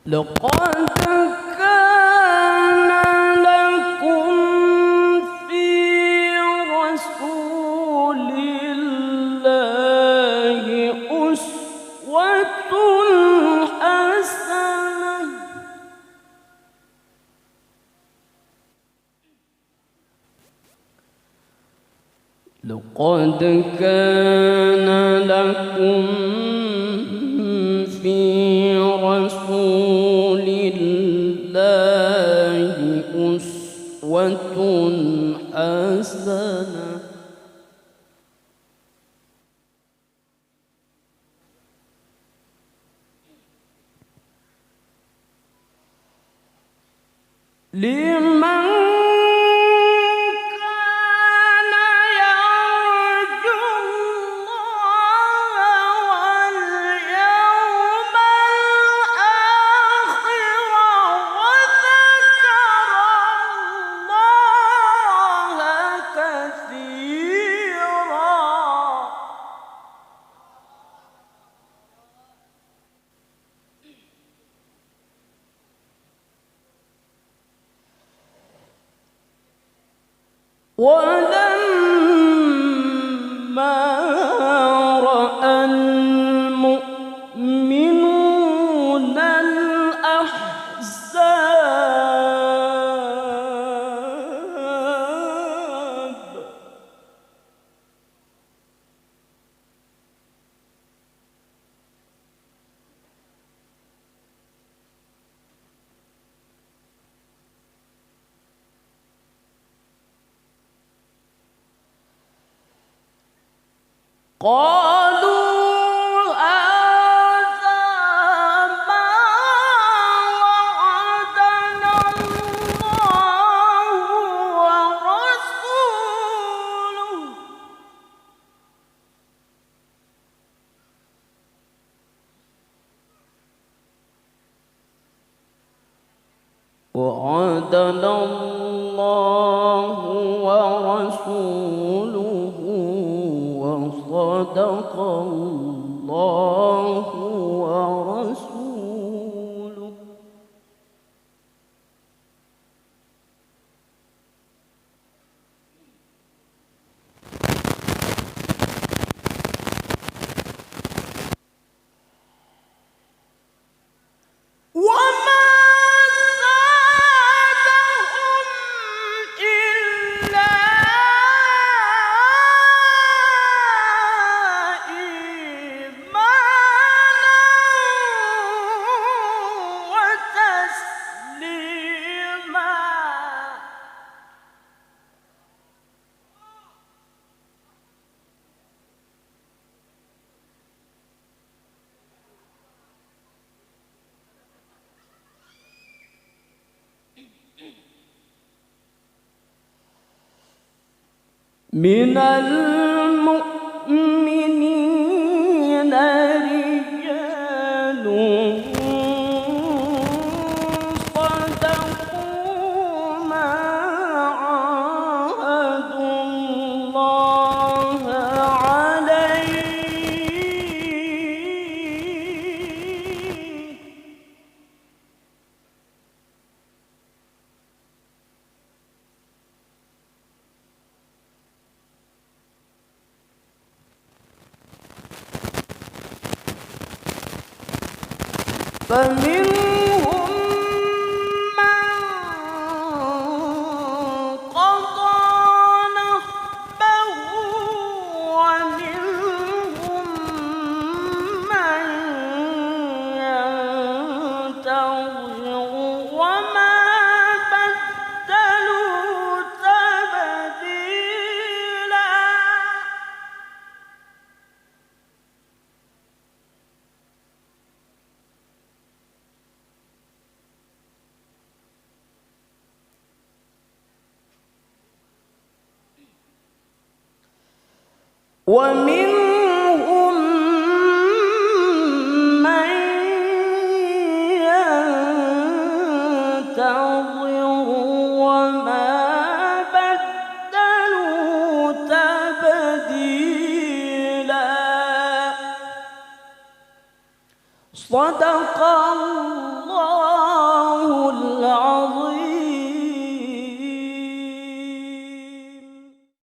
لقد كان لكم في رسول الله أسوة حسنة لقد كان لكم في رسول الله أسوة حسنة لمن ولما رأى المؤمنون الأحزاب قالوا هذا ما وعدنا الله ورسوله وصدق الله ورسوله وما من المؤمنين رجال صدقوا ما عاهدوا الله عليه فمنهم من قضى نحبه ومنهم من ينتظر وما بدلوا تبديلا ومنهم من ينتظر وما بدلوا تبديلا صدق الله